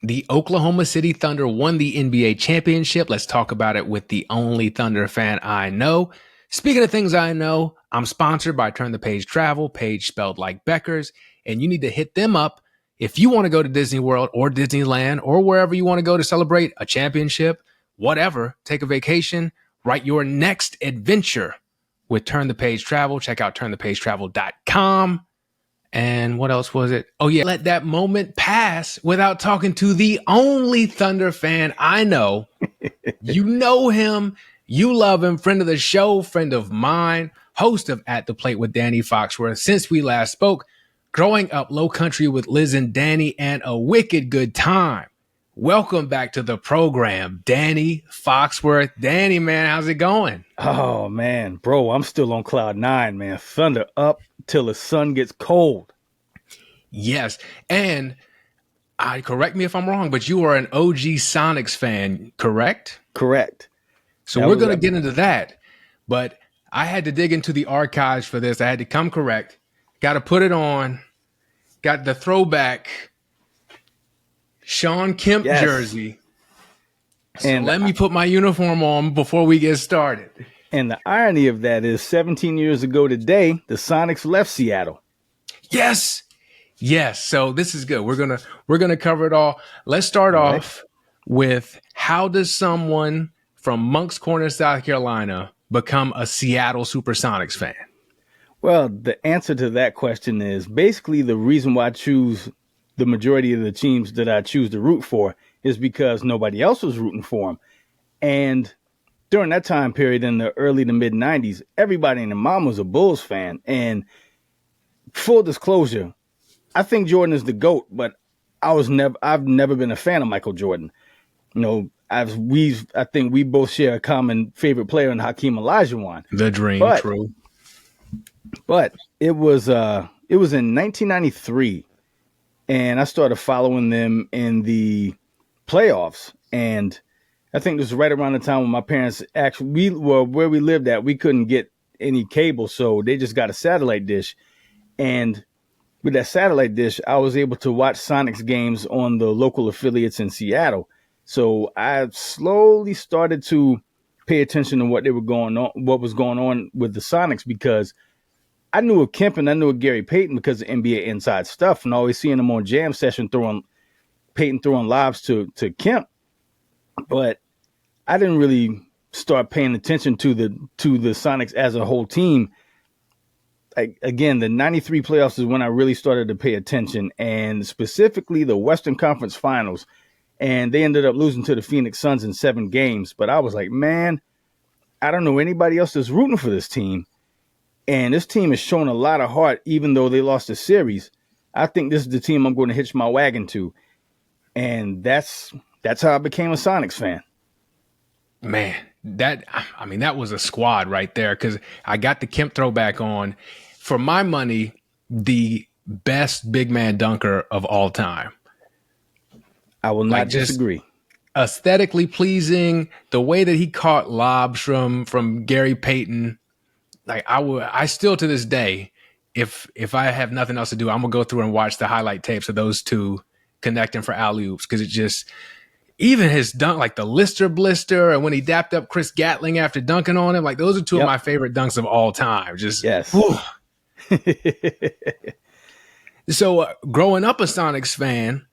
The Oklahoma City Thunder won the NBA championship. Let's talk about it with the only Thunder fan I know. Speaking of things I know, I'm sponsored by Turn the Page Travel, page spelled like Becker's, and you need to hit them up if you want to go to Disney World or Disneyland or wherever you want to go to celebrate a championship, whatever, take a vacation, write your next adventure with Turn the Page Travel. Check out turnthepagetravel.com. And what else was it? Oh, yeah. Let that moment pass without talking to the only Thunder fan I know. You know him. You love him. Friend of the show, friend of mine, host of At the Plate with Danny Foxworth. Since we last spoke, growing up low country with Liz and Danny, and a wicked good time. Welcome back to the program, Danny Foxworth. Danny, man, how's it going? Oh, man, bro, I'm still on cloud nine, man. Thunder up till the sun gets cold. Yes, and correct me if I'm wrong, but you are an OG Sonics fan, correct? Correct. So we're going to get into that, but I had to dig into the archives for this. I had to come correct. Got to put it on. Got the throwback Sean Kemp jersey. So and let me put my uniform on before we get started. And the irony of that is 17 years ago today, the Sonics left Seattle. Yes. Yes. So this is good. We're going to cover it all. Let's start off with, how does someone from Moncks Corner, South Carolina, become a Seattle SuperSonics fan? Well, the answer to that question is basically the reason why I choose the majority of the teams that I choose to root for is because nobody else was rooting for them. And during that time period in the early to mid 90s, everybody and their mom was a Bulls fan. And full disclosure, I think Jordan is the GOAT, but I've never been a fan of Michael Jordan. You know, I think we both share a common favorite player in Hakeem Olajuwon. The dream, true. But it was in 1993, and I started following them in the playoffs. And I think this was right around the time when my parents where we lived at, we couldn't get any cable, so they just got a satellite dish. And with that satellite dish, I was able to watch Sonics games on the local affiliates in Seattle. So I slowly started to pay attention to what was going on with the Sonics, because I knew of Kemp and I knew of Gary Payton because of NBA Inside Stuff, and always seeing him on Jam Session Payton throwing lobs to Kemp. But I didn't really start paying attention to the Sonics as a whole team. Again, the 93 playoffs is when I really started to pay attention, and specifically the Western Conference Finals. And they ended up losing to the Phoenix Suns in 7 games. But I was like, man, I don't know anybody else that's rooting for this team. And this team has shown a lot of heart, even though they lost the series. I think this is the team I'm going to hitch my wagon to. And that's how I became a Sonics fan. Man, that was a squad right there, because I got the Kemp throwback on. For my money, the best big man dunker of all time. I will not disagree. Aesthetically pleasing, the way that he caught lobs from Gary Payton. Like I still to this day, if I have nothing else to do, I'm gonna go through and watch the highlight tapes of those two connecting for alley-oops, because it just, even his dunk, like the Lister blister, and when he dapped up Chris Gatling after dunking on him, like those are two of my favorite dunks of all time. Just yes. So growing up a Sonics fan,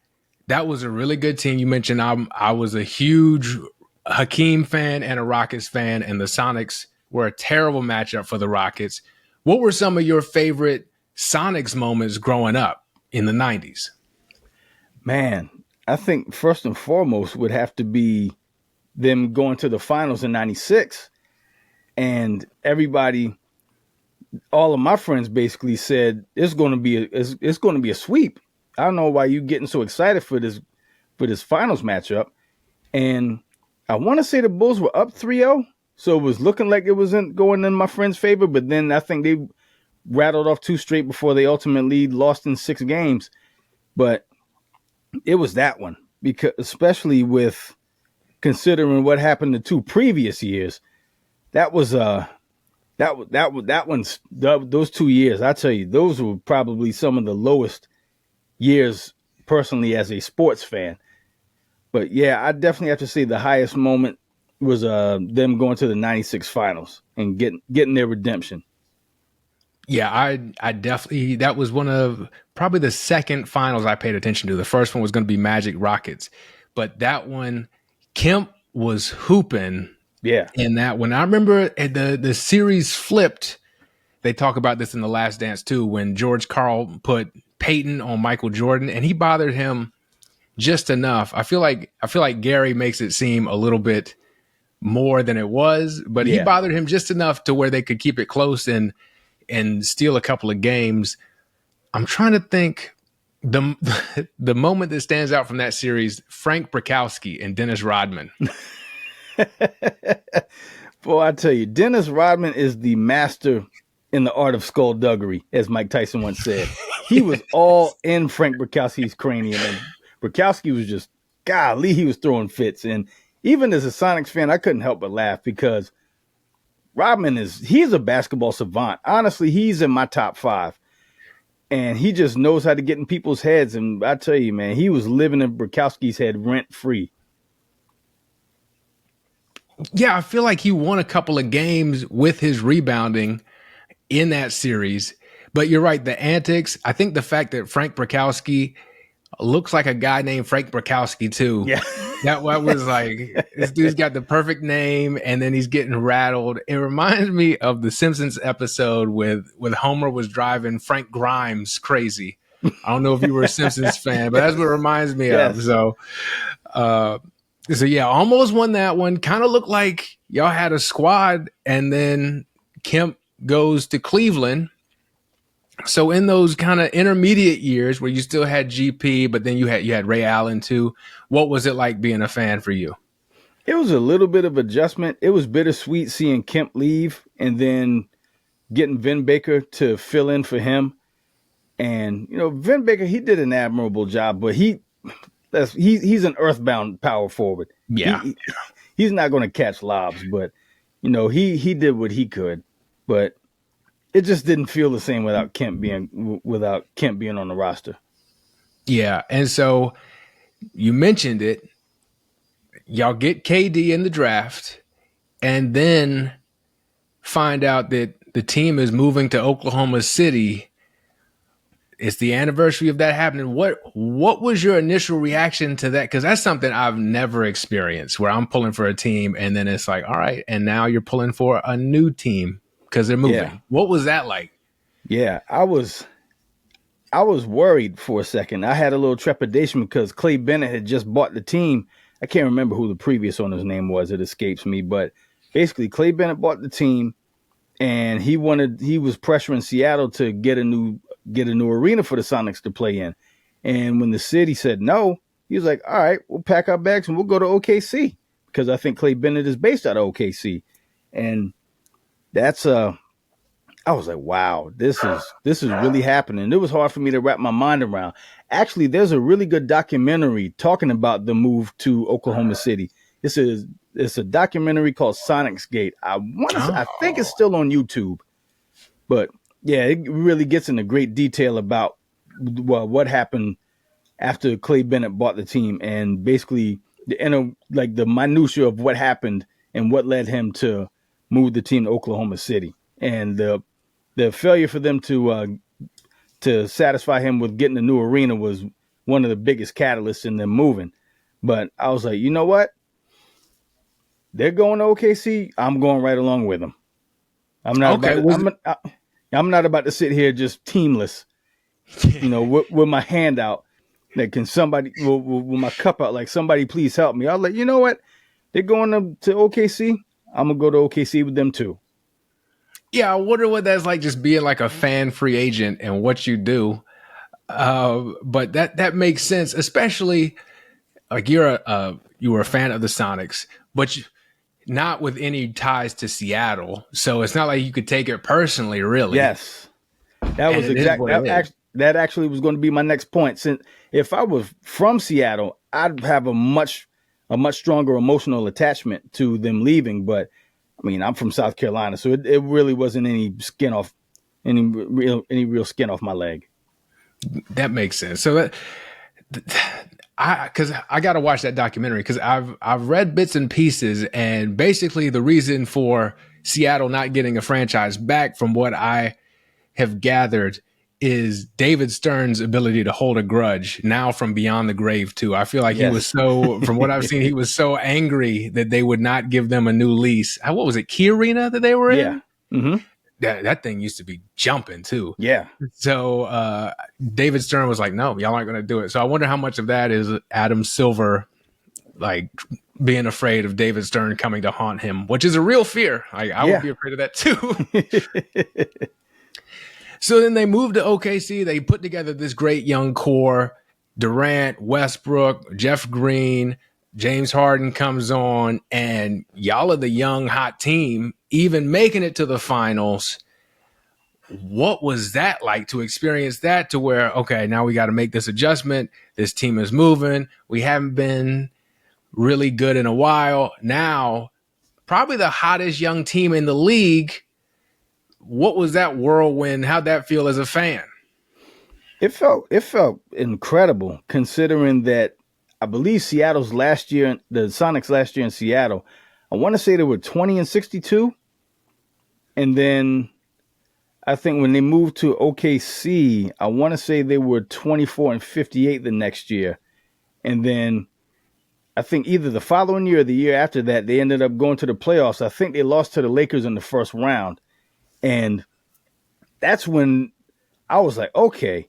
that was a really good team. You mentioned I was a huge Hakeem fan and a Rockets fan, and the Sonics were a terrible matchup for the Rockets. What were some of your favorite Sonics moments growing up in the 90s? Man, I think first and foremost would have to be them going to the finals in 96. And everybody, all of my friends basically said, it's going to be a sweep. I don't know why you getting so excited for this finals matchup. And I want to say the Bulls were up 3-0. So it was looking like it wasn't going in my friend's favor. But then I think they rattled off 2 straight before they ultimately lost in 6 games. But it was that one, because especially with considering what happened the 2 previous years, that was those 2 years. I tell you, those were probably some of the lowest years personally as a sports fan. But yeah, I definitely have to say the highest moment was them going to the '96 finals and getting their redemption. Yeah, I definitely, that was one of probably the second finals I paid attention to. The first one was going to be Magic Rockets, but that one, Kemp was hooping Yeah. in that one. I remember the series flipped. They talk about this in The Last Dance too, when George Karl put Peyton on Michael Jordan, and he bothered him just enough. I feel like Gary makes it seem a little bit more than it was, but he Yeah. bothered him just enough to where they could keep it close and steal a couple of games. I'm trying to think the the moment that stands out from that series: Frank Brakowski and Dennis Rodman. Boy, I tell you, Dennis Rodman is the master in the art of skullduggery, as Mike Tyson once said. He was all in Frank Brakowski's cranium, and Brakowski was just, golly, he was throwing fits. And even as a Sonics fan, I couldn't help but laugh because Rodman he's a basketball savant. Honestly, he's in my top 5. And he just knows how to get in people's heads. And I tell you, man, he was living in Brakowski's head rent free. Yeah, I feel like he won a couple of games with his rebounding in that series. But you're right, the antics. I think the fact that Frank Brakowski looks like a guy named Frank Brakowski too. Yeah. That was like, this dude's got the perfect name, and then he's getting rattled. It reminds me of the Simpsons episode with Homer was driving Frank Grimes crazy. I don't know if you were a Simpsons fan, but that's what it reminds me Yes. of. So yeah, almost won that one. Kind of looked like y'all had a squad, and then Kemp goes to Cleveland. So in those kind of intermediate years where you still had GP, but then you had Ray Allen too, what was it like being a fan for you? It was a little bit of adjustment. It was bittersweet seeing Kemp leave and then getting Vin Baker to fill in for him. And, Vin Baker, he did an admirable job, but he's an earthbound power forward. Yeah. He's not going to catch lobs, but, he did what he could. But it just didn't feel the same without Kemp being on the roster. Yeah. And so you mentioned it. Y'all get KD in the draft and then find out that the team is moving to Oklahoma City. It's the anniversary of that happening. What was your initial reaction to that? Because that's something I've never experienced, where I'm pulling for a team and then it's like, all right, and now you're pulling for a new team because they're moving. Yeah. What was that like? Yeah, I was worried for a second. I had a little trepidation because Clay Bennett had just bought the team. I can't remember who the previous owner's name was. It escapes me. But basically, Clay Bennett bought the team, and he was pressuring Seattle to get a new arena for the Sonics to play in. And when the city said no, he was like, all right, we'll pack our bags and we'll go to OKC, because I think Clay Bennett is based out of OKC. And that's I was like, wow, this is really happening. It was hard for me to wrap my mind around. Actually, there's a really good documentary talking about the move to Oklahoma City. It's a documentary called Sonics Gate. I think it's still on YouTube. But yeah, it really gets into great detail about what happened after Clay Bennett bought the team, and basically the minutia of what happened and what led him to move the team to Oklahoma City, and the failure for them to satisfy him with getting a new arena was one of the biggest catalysts in them moving. But I was like, you know what? They're going to OKC. I'm going right along with them. I'm not about to sit here just teamless, with my hand out. Like, can somebody, with my cup out, like, somebody please help me? I was like, you know what? They're going to OKC. I'm going to go to OKC with them too. Yeah, I wonder what that's like, just being like a fan free agent and what you do. But that makes sense, especially like you were a fan of the Sonics, but not with any ties to Seattle. So it's not like you could take it personally, really. Yes, that was exactly that actually was going to be my next point. Since if I was from Seattle, I'd have a much stronger emotional attachment to them leaving. But I mean, I'm from South Carolina, so it really wasn't any real skin off my leg. That makes sense. So Because I got to watch that documentary because I've read bits and pieces, and basically the reason for Seattle not getting a franchise back, from what I have gathered, is David Stern's ability to hold a grudge now from beyond the grave too. I feel like he was Yes. so, from what I've seen, he was so angry that they would not give them a new lease. What was it, Key Arena that they were Yeah. in? Mm-hmm. That thing used to be jumping too. Yeah. So David Stern was like, no, y'all aren't going to do it. So I wonder how much of that is Adam Silver, like being afraid of David Stern coming to haunt him, which is a real fear. I would be afraid of that too. So then they moved to OKC. They put together this great young core. Durant, Westbrook, Jeff Green, James Harden comes on, and y'all are the young hot team, even making it to the finals. What was that like to experience that, to where, okay, now we got to make this adjustment. This team is moving. We haven't been really good in a while. Now, probably the hottest young team in the league. What was that whirlwind? How'd that feel as a fan? It felt incredible, considering that I believe Seattle's last year, the Sonics last year in Seattle, I want to say they were 20-62. And then I think when they moved to OKC, I want to say they were 24-58 the next year. And then I think either the following year or the year after that, they ended up going to the playoffs. I think they lost to the Lakers in the first round. And that's when I was like, okay,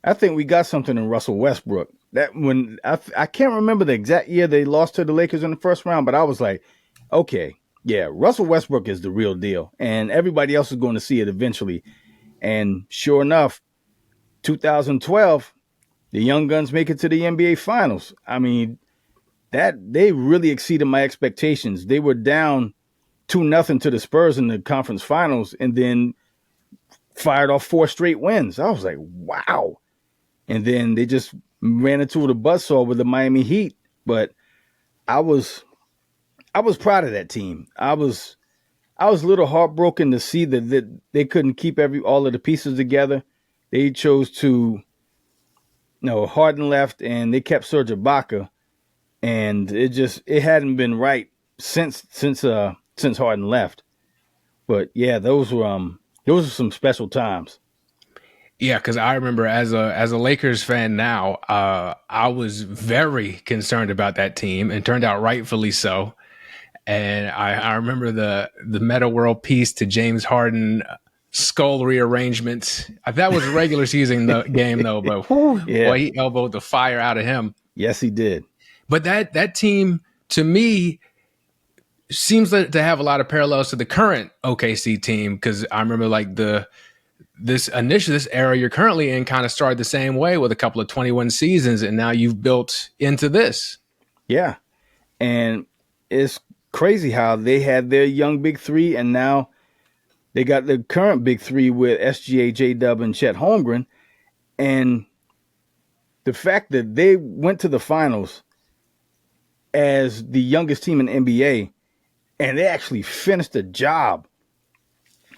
I think we got something in Russell Westbrook. That when I can't remember the exact year they lost to the Lakers in the first round, but I was like, okay, yeah, Russell Westbrook is the real deal, and everybody else is going to see it eventually. And sure enough, 2012, the Young Guns make it to the NBA Finals. I mean, that they really exceeded my expectations. They were down 2-0 to the Spurs in the conference finals, and then fired off 4 straight wins. I was like, wow. And then they just ran into the buzzsaw with the Miami Heat. But I was proud of that team. I was a little heartbroken to see that they couldn't keep all of the pieces together. They chose to, Harden left, and they kept Serge Ibaka, and it hadn't been right since Harden left. But yeah, those were some special times. Yeah, because I remember as a Lakers fan now, I was very concerned about that team, and turned out rightfully so. And I remember the Meta World piece to James Harden skull rearrangements. That was a regular season game though, but Yeah. boy, he elbowed the fire out of him. Yes, he did. But that team, to me, seems to have a lot of parallels to the current OKC team, because I remember like this era you're currently in kind of started the same way with a couple of 21 seasons, and now you've built into this. Yeah. And it's crazy how they had their young big three, and now they got the current big three with SGA, J-Dub, and Chet Holmgren. And the fact that they went to the finals as the youngest team in the NBA, and they actually finished the job,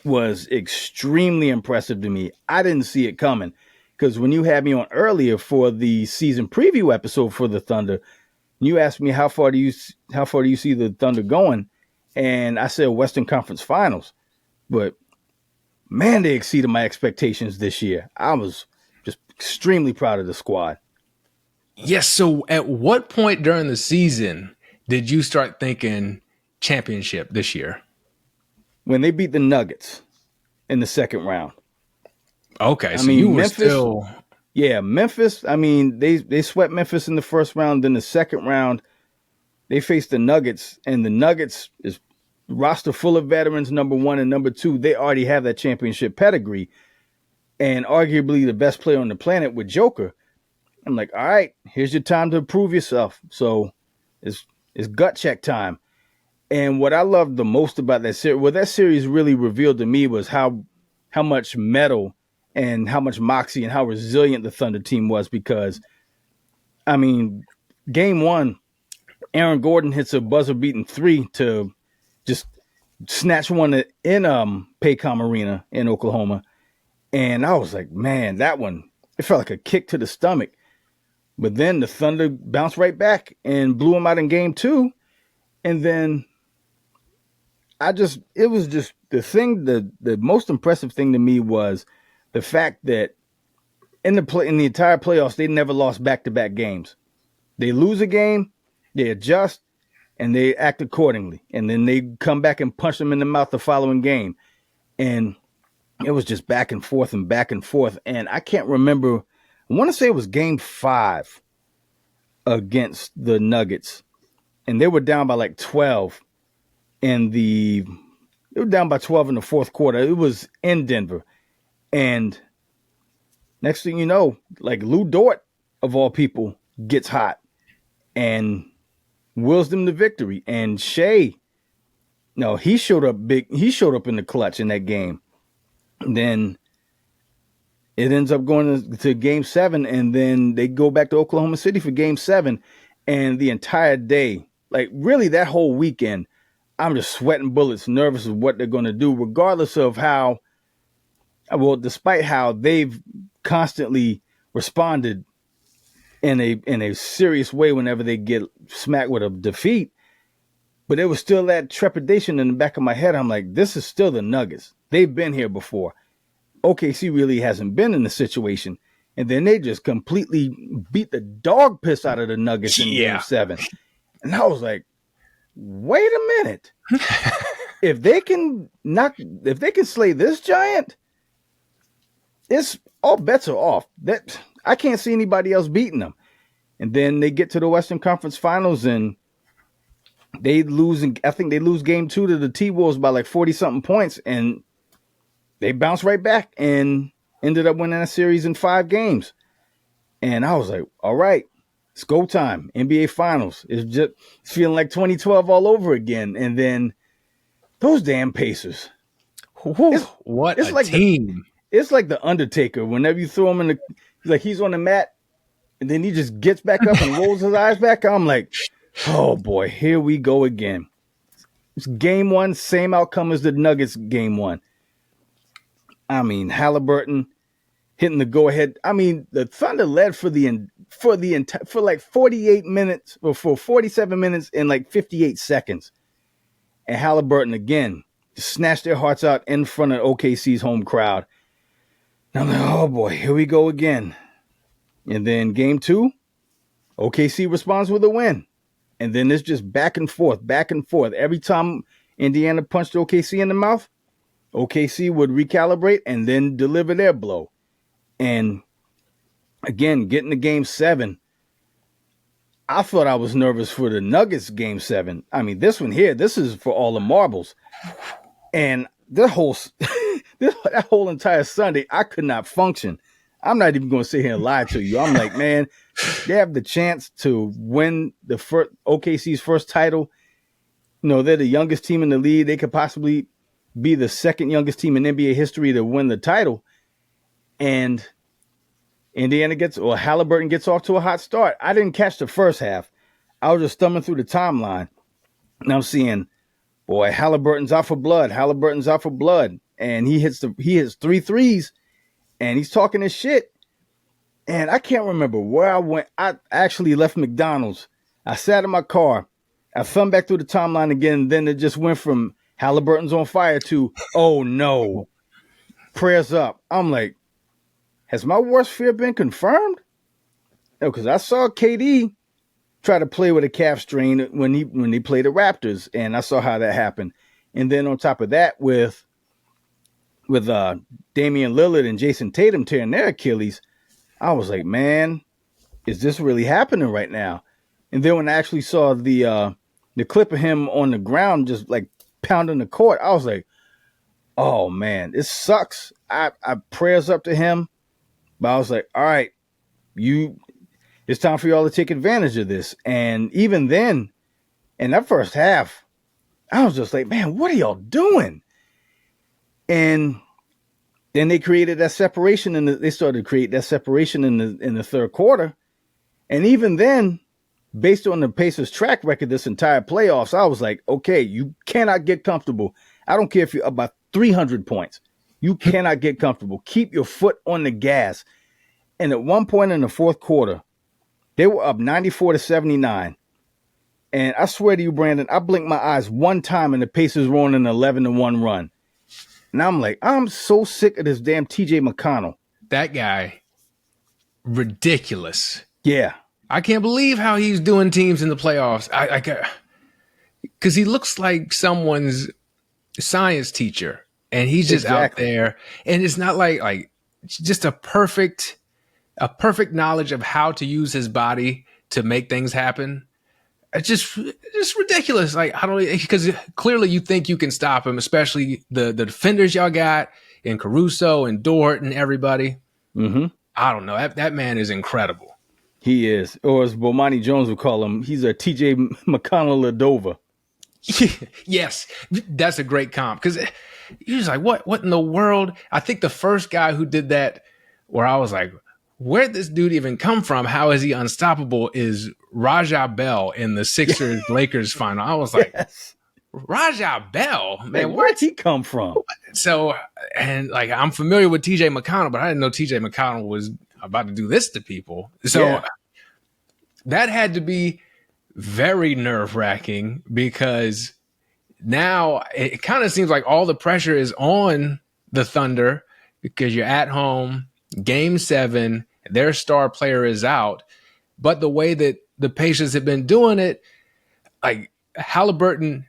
was extremely impressive to me. I didn't see it coming, because when you had me on earlier for the season preview episode for the Thunder, you asked me how far do you see the Thunder going, and I said Western Conference Finals. But man, they exceeded my expectations this year. I was just extremely proud of the squad. Yes. So at what point during the season did you start thinking championship this year? When they beat the Nuggets in the second round. Okay, so you were Memphis, still... Yeah, Memphis, they swept Memphis in the first round. Then the second round, they faced the Nuggets, and the Nuggets is roster full of veterans, number one, and number two, they already have that championship pedigree, and arguably the best player on the planet with Joker. I'm like, all right, here's your time to prove yourself. So it's gut check time. And what I loved the most about that series, what that series really revealed to me, was how much metal and how much moxie and how resilient the Thunder team was. Because, game one, Aaron Gordon hits a buzzer-beating 3 to just snatch one in Paycom Arena in Oklahoma. And I was like, man, that one, it felt like a kick to the stomach. But then the Thunder bounced right back and blew them out in game 2. And then it was just the most impressive thing to me was the fact that in the entire playoffs, they never lost back-to-back games. They lose a game, they adjust, and they act accordingly. And then they come back and punch them in the mouth the following game. And it was just back and forth and back and forth. And I can't remember. I want to say it was game 5 against the Nuggets. And they were down by like 12 they were down by 12 in the fourth quarter. It was in Denver. And next thing you know, like Lou Dort, of all people, gets hot and wills them to victory. And Shea, no, he showed up big. He showed up in the clutch in that game. And then it ends up going to game 7, and then they go back to Oklahoma City for game 7. And the entire day, like really that whole weekend, I'm just sweating bullets, nervous of what they're going to do, regardless of despite how they've constantly responded in a serious way whenever they get smacked with a defeat. But there was still that trepidation in the back of my head. I'm like, this is still the Nuggets. They've been here before. OKC really hasn't been in the situation. And then they just completely beat the dog piss out of the Nuggets in game 7. And I was like, wait a minute. If they can slay this giant, it's all bets are off. That I can't see anybody else beating them. And then they get to the Western Conference Finals and they lose. And I think they lose game 2 to the T-Wolves by like 40-something points. And they bounced right back and ended up winning a series in 5 games. And I was like, all right, it's go time. NBA Finals. It's feeling like 2012 all over again. And then those damn Pacers. What a team. It's like the Undertaker. Whenever you throw him he's on the mat, and then he just gets back up and rolls his eyes back. I'm like, oh boy, here we go again. It's game 1, same outcome as the Nuggets game 1. I mean, Halliburton hitting the go ahead. I mean, the Thunder led for like 48 minutes or for 47 minutes and like 58 seconds. And Halliburton again snatched their hearts out in front of OKC's home crowd. And I'm like, oh boy, here we go again. And then game 2, OKC responds with a win. And then it's just back and forth, back and forth. Every time Indiana punched OKC in the mouth, OKC would recalibrate and then deliver their blow. And again, getting to game 7, I thought I was nervous for the Nuggets game 7. I mean, this one here, this is for all the marbles. And that whole entire Sunday, I could not function. I'm not even going to sit here and lie to you. I'm like, man, they have the chance to win the OKC's first title. You know, they're the youngest team in the league. They could possibly be the second youngest team in NBA history to win the title. And Halliburton gets off to a hot start. I didn't catch the first half. I was just thumbing through the timeline. And I'm seeing, boy, Halliburton's out for blood. Halliburton's out for blood. And he hits 3 threes. And he's talking his shit. And I can't remember where I went. I actually left McDonald's. I sat in my car. I thumbed back through the timeline again. Then it just went from Halliburton's on fire to, oh no, prayers up. I'm like, has my worst fear been confirmed? No, because I saw KD try to play with a calf strain when they played the Raptors, and I saw how that happened. And then on top of that, with Damian Lillard and Jason Tatum tearing their Achilles, I was like, man, is this really happening right now? And then when I actually saw the clip of him on the ground just like pounding the court, I was like, oh man, it sucks. I prayers up to him, but I was like, all right, it's time for y'all to take advantage of this. And even then, in that first half, I was just like, man, what are y'all doing? And then they created that separation, and they started to create that separation in the third quarter. And even then, based on the Pacers' track record this entire playoffs, I was like, okay, you cannot get comfortable. I don't care if you're up by 300 points. You cannot get comfortable. Keep your foot on the gas. And at one point in the fourth quarter, They were up 94-79. And I swear to you, Brandon, I blinked my eyes one time and the Pacers were on an 11-1 run. And I'm like, I'm so sick of this damn TJ McConnell. That guy, ridiculous. Yeah. I can't believe how he's doing teams in the playoffs. Because he looks like someone's science teacher, and he's just out there. And it's not like just a perfect knowledge of how to use his body to make things happen. It's just ridiculous. Like, I don't, because clearly you think you can stop him, especially the defenders y'all got and Caruso and Dort and everybody. Mm-hmm. I don't know. That man is incredible. He is, or as Bomani Jones would call him, he's a TJ McConnell Ladova. Yes, that's a great comp, because you're just like, what in the world? I think the first guy who did that, where I was like, where'd this dude even come from? How is he unstoppable? Is Raja Bell in the Sixers Lakers final? I was like, yes. Raja Bell, man, where'd he come from? So, and like, I'm familiar with TJ McConnell, but I didn't know TJ McConnell was about to do this to people. So that had to be very nerve-wracking, because now it kind of seems like all the pressure is on the Thunder, because you're at home, Game 7, their star player is out. But the way that the Pacers have been doing it, like Halliburton,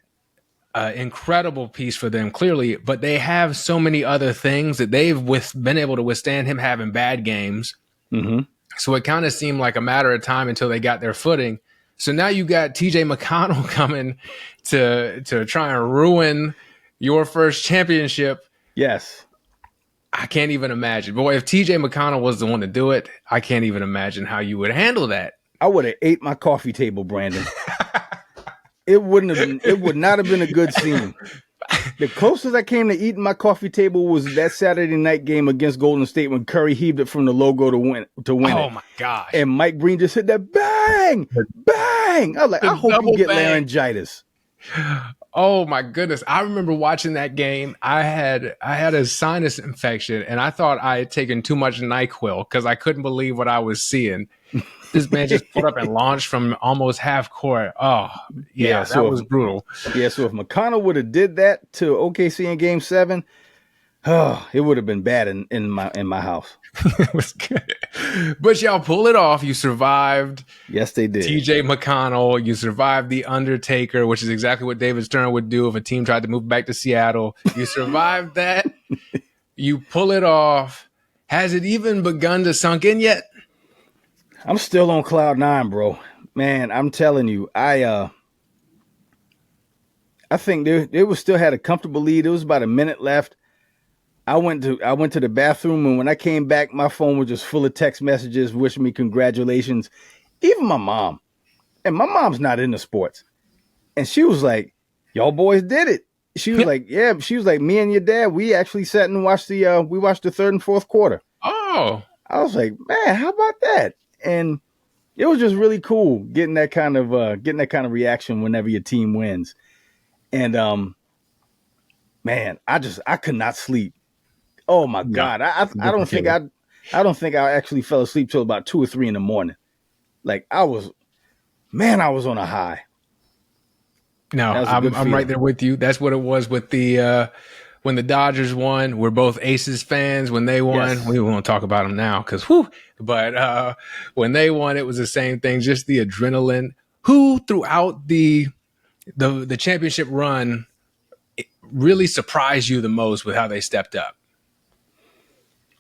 incredible piece for them, clearly, but they have so many other things that they've been able to withstand him having bad games. Mm-hmm. So it kind of seemed like a matter of time until they got their footing. So now you got TJ McConnell coming to try and ruin your first championship. Yes. I can't even imagine. Boy, if TJ McConnell was the one to do it, I can't even imagine how you would handle that. I would have ate my coffee table, Brandon. It would not have been a good scene. The closest I came to eating my coffee table was that Saturday night game against Golden State when Curry heaved it from the logo to win it. Oh my gosh. And Mike Breen just hit that bang, bang. I was like, I hope you get laryngitis. Oh my goodness. I remember watching that game. I had a sinus infection, and I thought I had taken too much NyQuil because I couldn't believe what I was seeing. This man just put up and launched from almost half court. Oh, yeah, that was brutal. Yeah, so if McConnell would have did that to OKC in Game 7, it would have been bad in my house. It was good. But y'all pull it off. You survived. Yes, they did. TJ McConnell. You survived The Undertaker, which is exactly what David Stern would do if a team tried to move back to Seattle. You survived that. You pull it off. Has it even begun to sunk in yet? I'm still on cloud 9, bro. Man, I'm telling you, I think they was still had a comfortable lead. It was about a minute left. I went to the bathroom, and when I came back, my phone was just full of text messages wishing me congratulations. Even my mom. And my mom's not into sports. And she was like, y'all boys did it. She was like, yeah. She was like, me and your dad, we actually sat and watched the third and fourth quarter. Oh. I was like, man, how about that? And it was just really cool getting that kind of reaction whenever your team wins. And man, I could not sleep. Oh my God. I don't think I actually fell asleep till about 2 or 3 in the morning. Like I was on a high. No, I'm right there with you. That's what it was with the when the Dodgers won. We're both Aces fans. When they won, yes. We won't talk about them now because whew. But when they won, it was the same thing. Just the adrenaline. Who throughout the championship run really surprised you the most with how they stepped up?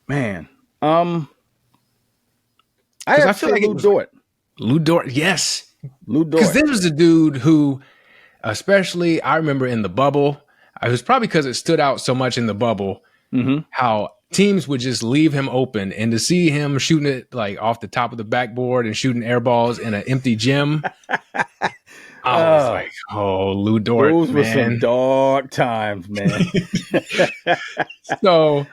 Man, I feel like Lou Dort. Lou Dort, yes. Lou Dort. Because this was a dude who, especially I remember in the bubble, it was probably because it stood out so much in the bubble, how teams would just leave him open. And to see him shooting it like off the top of the backboard and shooting air balls in an empty gym, I was like, oh, Lou Dort, those were some dark times, man. So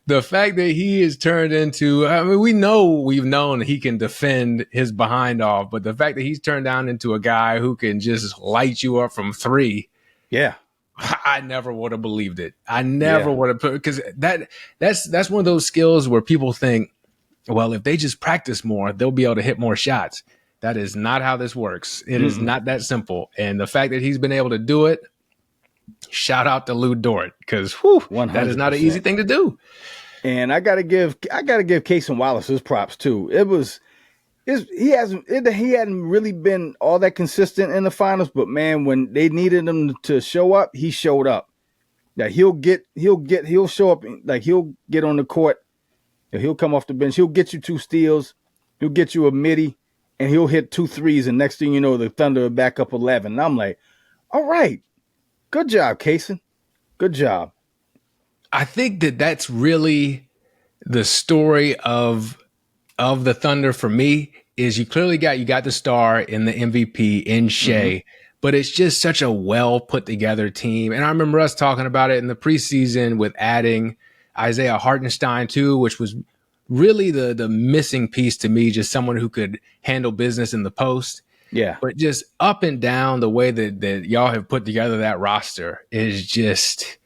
the fact that he is turned into, I mean, we've known he can defend his behind off, but the fact that he's turned down into a guy who can just light you up from 3. Yeah. I never would have believed it. I never would have put, because that's one of those skills where people think, well, if they just practice more, they'll be able to hit more shots. That is not how this works. It is not that simple. And the fact that he's been able to do it, shout out to Lou Dort, because that is not an easy thing to do. And I gotta give Cason Wallace his props too. He hadn't really been all that consistent in the finals, but man, when they needed him to show up, he showed up. That he'll show up, like he'll get on the court, and he'll come off the bench, he'll get you 2 steals, he'll get you a midi, and he'll hit 2 threes, and next thing you know, the Thunder are back up 11. And I'm like, all right, good job, Cason. Good job. I think that's really the story of the Thunder for me. Is you clearly got the star in the MVP in Shea, but it's just such a well put together team. And I remember us talking about it in the preseason with adding Isaiah Hartenstein too, which was really the missing piece to me, just someone who could handle business in the post. Yeah. But just up and down, the way that y'all have put together that roster is just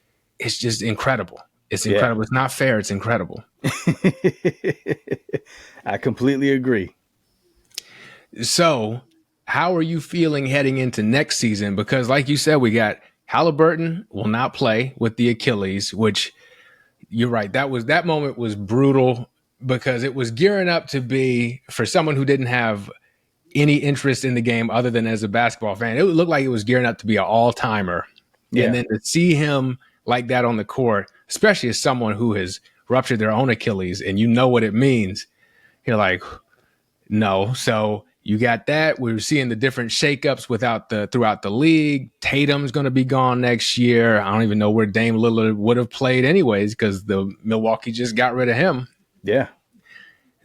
incredible. It's incredible. It's not fair. It's incredible. I completely agree. So how are you feeling heading into next season? Because like you said, we got Halliburton will not play with the Achilles, which you're right. That moment was brutal because it was gearing up to be, for someone who didn't have any interest in the game other than as a basketball fan, it looked like it was gearing up to be an all-timer. Yeah. And then to see him like that on the court, especially as someone who has ruptured their own Achilles and you know what it means, you're like, no. So you got that. We're seeing the different shakeups throughout the league. Tatum's going to be gone next year. I don't even know where Dame Lillard would have played anyways because the Milwaukee just got rid of him. Yeah.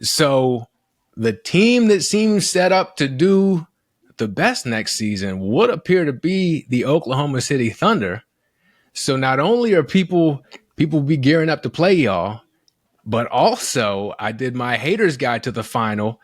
So the team that seems set up to do the best next season would appear to be the Oklahoma City Thunder. So not only are people be gearing up to play y'all, but also I did my haters guide to the final.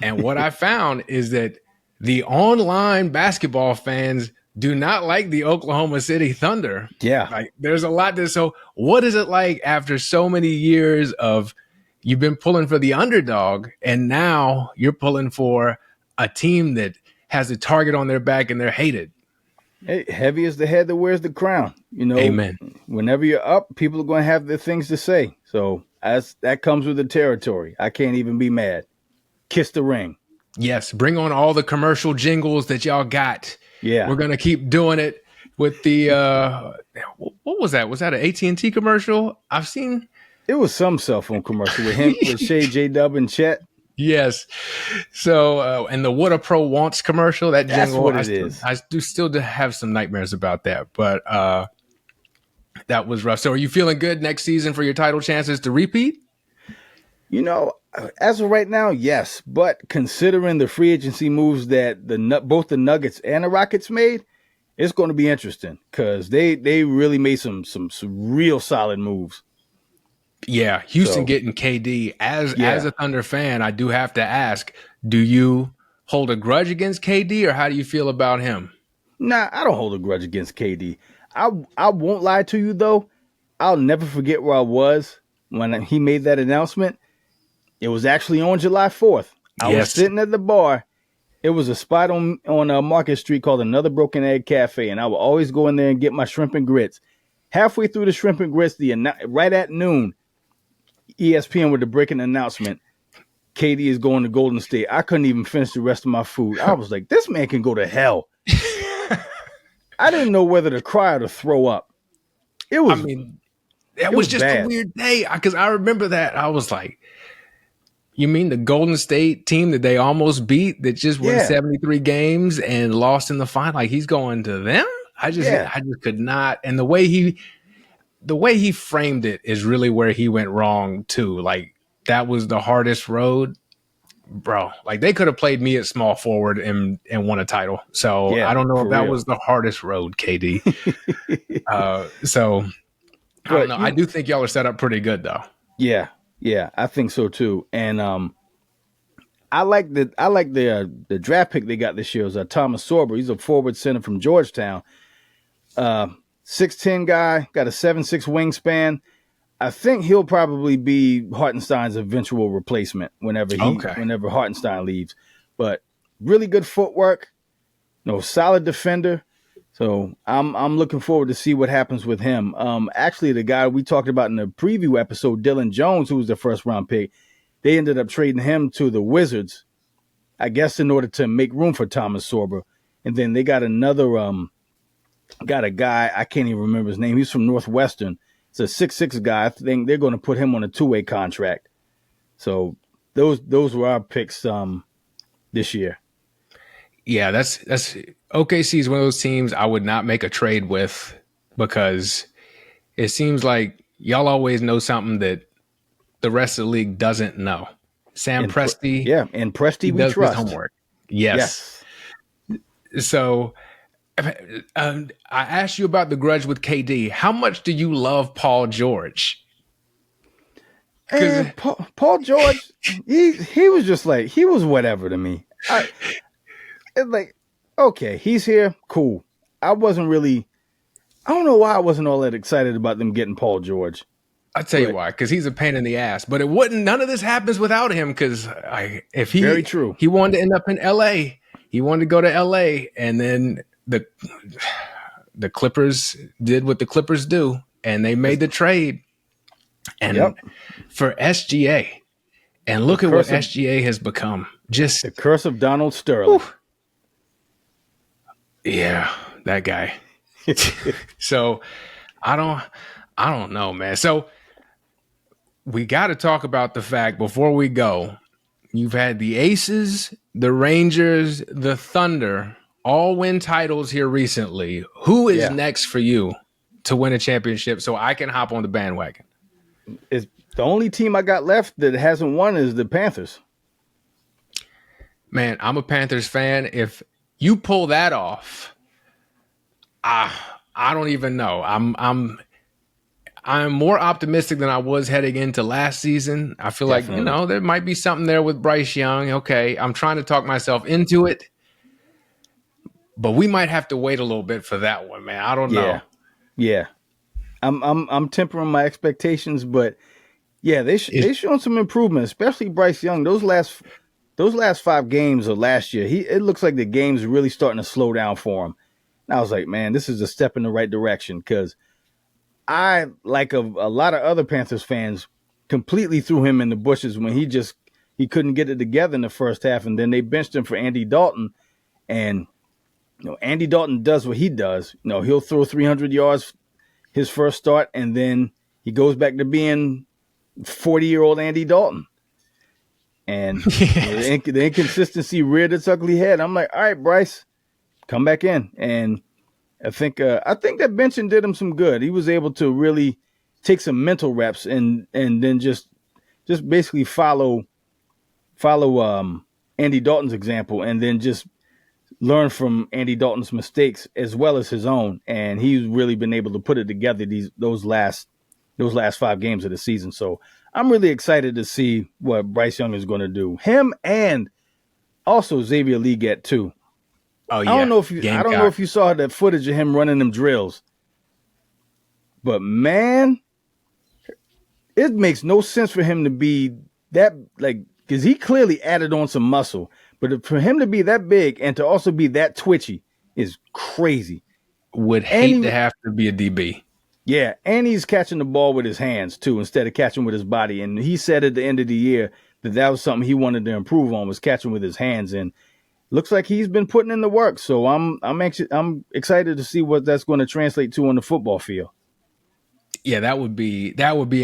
And what I found is that the online basketball fans do not like the Oklahoma City Thunder. Yeah. Like there's a lot to, so what is it like after so many years of you've been pulling for the underdog and now you're pulling for a team that has a target on their back and they're hated? Hey, heavy is the head that wears the crown. You know, amen. Whenever you're up, people are going to have their things to say. So that comes with the territory. I can't even be mad. Kiss the ring. Yes, bring on all the commercial jingles that y'all got. Yeah, we're gonna keep doing it with the. What was that? Was that an AT&T commercial? I've seen. It was some cell phone commercial with him, with Shay, J-Dub, and Chet. Yes. So, and the What a Pro Wants commercial. That jingle. That's what it is. I do still have some nightmares about that, but that was rough. So, are you feeling good next season for your title chances to repeat? You know, as of right now, yes. But considering the free agency moves that both the Nuggets and the Rockets made, it's going to be interesting because they really made some real solid moves. Yeah, Houston getting KD. As a Thunder fan, I do have to ask, do you hold a grudge against KD or how do you feel about him? Nah, I don't hold a grudge against KD. I won't lie to you, though. I'll never forget where I was when he made that announcement. It was actually on July 4th. I was sitting at the bar. It was a spot on Market Street called Another Broken Egg Cafe, and I would always go in there and get my shrimp and grits. Halfway through the shrimp and grits, right at noon, ESPN with the breaking announcement, KD is going to Golden State. I couldn't even finish the rest of my food. I was like, this man can go to hell. I didn't know whether to cry or to throw up. It was just bad. A weird day because I remember that. I was like, you mean the Golden State team that they almost beat that just won 73 games and lost in the final? Like he's going to them? I just could not. And the way he framed it is really where he went wrong too. Like that was the hardest road, bro. Like they could have played me at small forward and won a title. So I don't know if that was the hardest road, KD. So I don't know. I do think y'all are set up pretty good though. Yeah, I think so too. And I like the draft pick they got this year is Thomas Sorber. He's a forward center from Georgetown. 6'10" guy, got a 7'6" wingspan. I think he'll probably be Hartenstein's eventual replacement whenever Hartenstein leaves. But really good footwork, solid defender. So I'm looking forward to see what happens with him. Actually, the guy we talked about in the preview episode, Dylan Jones, who was the first round pick, they ended up trading him to the Wizards, I guess, in order to make room for Thomas Sorber. And then they got got a guy, I can't even remember his name. He's from Northwestern. It's a 6'6" guy. I think they're going to put him on a 2-way contract. So those were our picks this year. Yeah, that's OKC is one of those teams I would not make a trade with, because it seems like y'all always know something that the rest of the league doesn't know. Sam Presti. And Presti we does trust. His homework. Yes. So I asked you about the grudge with KD. How much do you love Paul George? And Paul George, he was just like, he was whatever to me. It's like, okay, he's here, cool. I don't know why I wasn't all that excited about them getting Paul George. I'll tell you why, because he's a pain in the ass. But none of this happens without him, because very true. He wanted to end up in LA. He wanted to go to LA, and then the Clippers did what the Clippers do, and they made the trade. And for SGA, and look at what SGA has become. Just the curse of Donald Sterling. Whew. Yeah, that guy. So I don't know, man. So we got to talk about the fact, before we go, you've had the Aces, the Rangers, the Thunder all win titles here recently. Who is next for you to win a championship so I can hop on the bandwagon? It's the only team I got left that hasn't won is the Panthers. Man, I'm a Panthers fan. If you pull that off, I don't even know. I'm more optimistic than I was heading into last season. I feel like, there might be something there with Bryce Young. Okay, I'm trying to talk myself into it, but we might have to wait a little bit for that one, man. I don't know. Yeah. I'm tempering my expectations, but they shown some improvement, especially Bryce Young. Those last 5 games of last year, it looks like the game's really starting to slow down for him. And I was like, man, this is a step in the right direction, because I, like a lot of other Panthers fans, completely threw him in the bushes when he couldn't get it together in the first half, and then they benched him for Andy Dalton. And Andy Dalton does what he does. He'll throw 300 yards his first start, and then he goes back to being 40-year-old Andy Dalton. And the inconsistency reared its ugly head. I'm like, all right, Bryce, come back in. And I think that benching did him some good. He was able to really take some mental reps and then just basically follow Andy Dalton's example, and then just learn from Andy Dalton's mistakes as well as his own. And he's really been able to put it together those last 5 games of the season. So I'm really excited to see what Bryce Young is going to do. Him, and also Xavier Leggett too. Oh yeah. I don't know if you saw that footage of him running them drills, but man, it makes no sense for him to be that, because he clearly added on some muscle, but for him to be that big and to also be that twitchy is crazy. Would hate to have to be a DB. Yeah, and he's catching the ball with his hands too, instead of catching with his body. And he said at the end of the year that was something he wanted to improve on, was catching with his hands. And looks like he's been putting in the work. So I'm excited to see what that's going to translate to on the football field. Yeah, that would be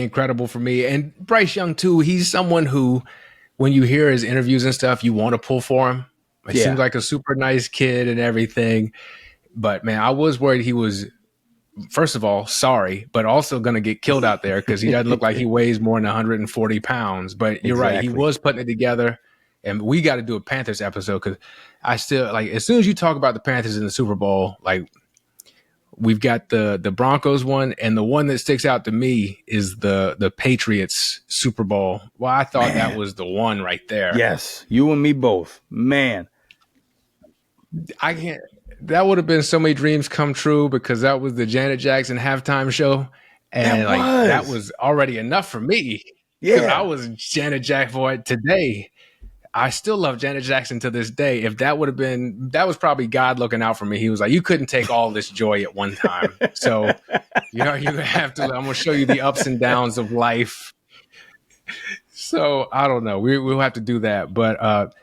incredible for me. And Bryce Young too. He's someone who, when you hear his interviews and stuff, you want to pull for him. He seems like a super nice kid and everything. But man, I was worried he was, first of all, sorry, but also going to get killed out there, because he doesn't look like he weighs more than 140 pounds. But you're right. He was putting it together. And we got to do a Panthers episode, because I still, as soon as you talk about the Panthers in the Super Bowl, we've got the Broncos one, and the one that sticks out to me is the Patriots Super Bowl. Well, I thought that was the one right there. Yes, you and me both. Man, I can't. That would have been so many dreams come true, because that was the Janet Jackson halftime show, and that was already enough for me. Yeah, I was Janet Jackson for it today. I still love Janet Jackson to this day. If that was probably God looking out for me. He was like, you couldn't take all this joy at one time. So, you have to, I'm going to show you the ups and downs of life. So I don't know. We'll have to do that. But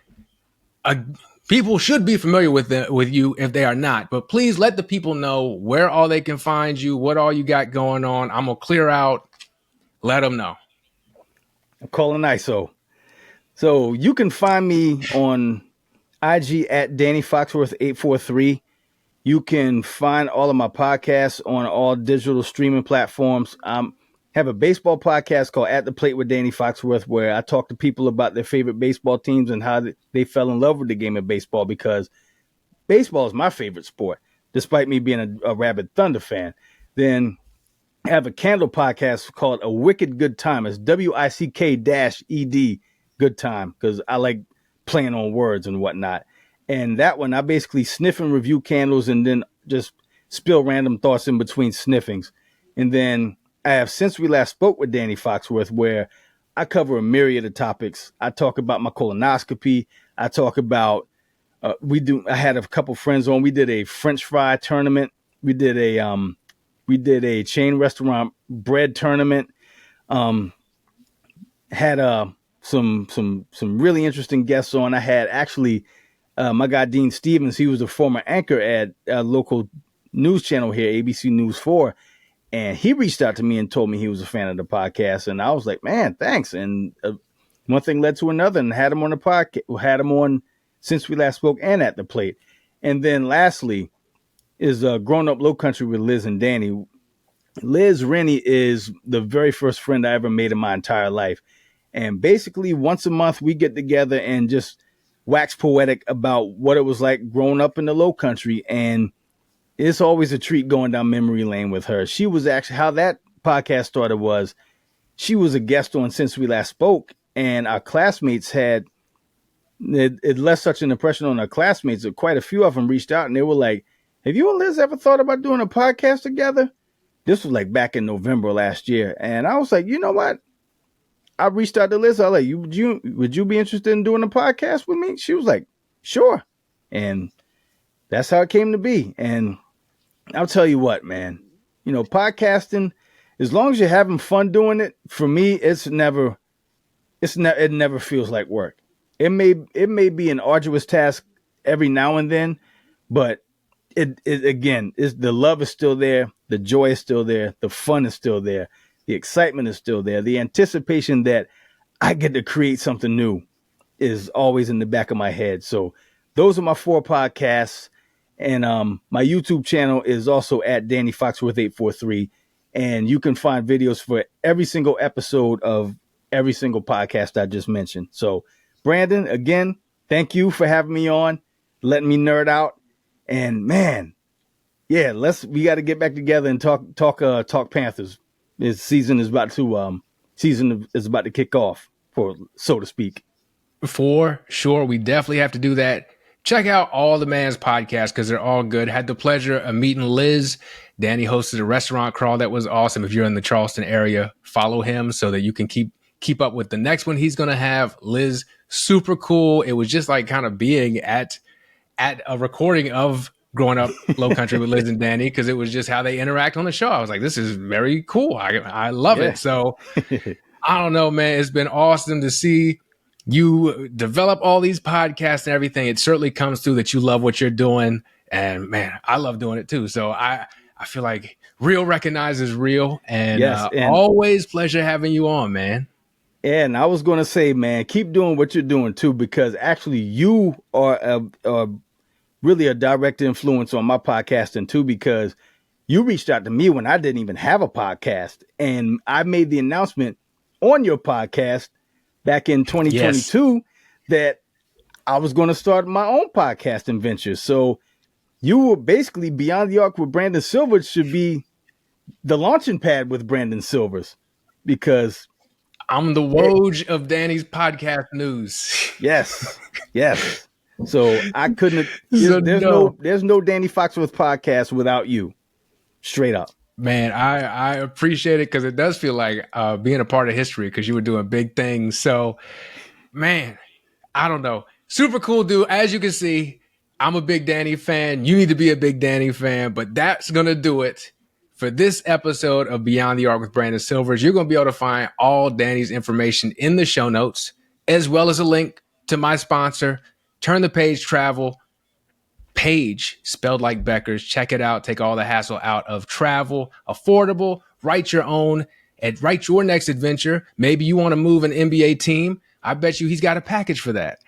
people should be familiar with you if they are not. But please let the people know where all they can find you, what all you got going on. I'm going to clear out. Let them know. I'm calling ISO. So you can find me on IG at Danny Foxworth 843. You can find all of my podcasts on all digital streaming platforms. Have a baseball podcast called At the Plate with Danny Foxworth, where I talk to people about their favorite baseball teams and how they fell in love with the game of baseball, because baseball is my favorite sport, despite me being a rabid Thunder fan. Then I have a Candle podcast called A Wicked Good Time. It's WICK-ED Good Time, because I like playing on words and whatnot. And that one, I basically sniff and review candles and then just spill random thoughts in between sniffings. And then I have Since We Last Spoke with Danny Foxworth, where I cover a myriad of topics. I talk about my colonoscopy. I talk about, I had a couple friends on. We did a French fry tournament. We did a chain restaurant bread tournament. Had some really interesting guests on. I had actually my guy Dean Stevens. He was a former anchor at a local news channel here, ABC News 4, and he reached out to me and told me he was a fan of the podcast. And I was like, man, thanks. And one thing led to another, and had him on the podcast. Had him on Since We Last Spoke and At the Plate. And then lastly is Grown Up Low Country with Liz and Danny. Liz Rennie is the very first friend I ever made in my entire life. And basically once a month we get together and just wax poetic about what it was like growing up in the Low Country. And it's always a treat going down memory lane with her. She was actually, how that podcast started was, she was a guest on Since We Last Spoke, and our classmates it left such an impression on our classmates that quite a few of them reached out and they were like, have you and Liz ever thought about doing a podcast together? This was like back in November last year. And I was like, you know what? I reached out to Liz. I was like, would you be interested in doing a podcast with me? She was like, sure. And that's how it came to be. And I'll tell you what, man, podcasting, as long as you're having fun doing it, for me, it never feels like work. It may be an arduous task every now and then, but it again, the love is still there. The joy is still there. The fun is still there. The excitement is still there. The anticipation that I get to create something new is always in the back of my head. So those are my 4 podcasts. And my YouTube channel is also at Danny Foxworth 843. And you can find videos for every single episode of every single podcast I just mentioned. So Brandon, again, thank you for having me on, letting me nerd out. And man, yeah, we got to get back together and talk Panthers. This season is about to kick off, so to speak. For sure, we definitely have to do that. Check out all the man's podcasts because they're all good. Had the pleasure of meeting Liz. Danny hosted a restaurant crawl that was awesome. If you're in the Charleston area, follow him so that you can keep up with the next one he's going to have. Liz, super cool. It was just like kind of being at a recording of Growing Up Low Country with Liz and Danny, because it was just how they interact on the show. I was like, this is very cool. I love it. So I don't know, man. It's been awesome to see you develop all these podcasts and everything. It certainly comes through that you love what you're doing. And man, I love doing it too. So I feel like real recognizes real. And, and always pleasure having you on, man. And I was going to say, man, keep doing what you're doing too, because actually you are really a direct influence on my podcasting too, because you reached out to me when I didn't even have a podcast. And I made the announcement on your podcast back in 2022 that I was going to start my own podcasting venture. So you were basically Beyond the Arc with Brandon Silvers should be the launching pad with Brandon Silvers, because I'm the Woj of Danny's podcast news. Yes. So I couldn't. There's no Danny Foxworth podcast without you. Straight up. Man, I appreciate it because it does feel like being a part of history because you were doing big things. So, man, I don't know. Super cool dude. As you can see, I'm a big Danny fan. You need to be a big Danny fan, but that's going to do it for this episode of Beyond the Arc with Brandon Silvers. You're going to be able to find all Danny's information in the show notes, as well as a link to my sponsor, Turn the Page Travel. Page, spelled like Becker's. Check it out. Take all the hassle out of travel. Affordable. Write your own and write your next adventure. Maybe you want to move an NBA team. I bet you he's got a package for that.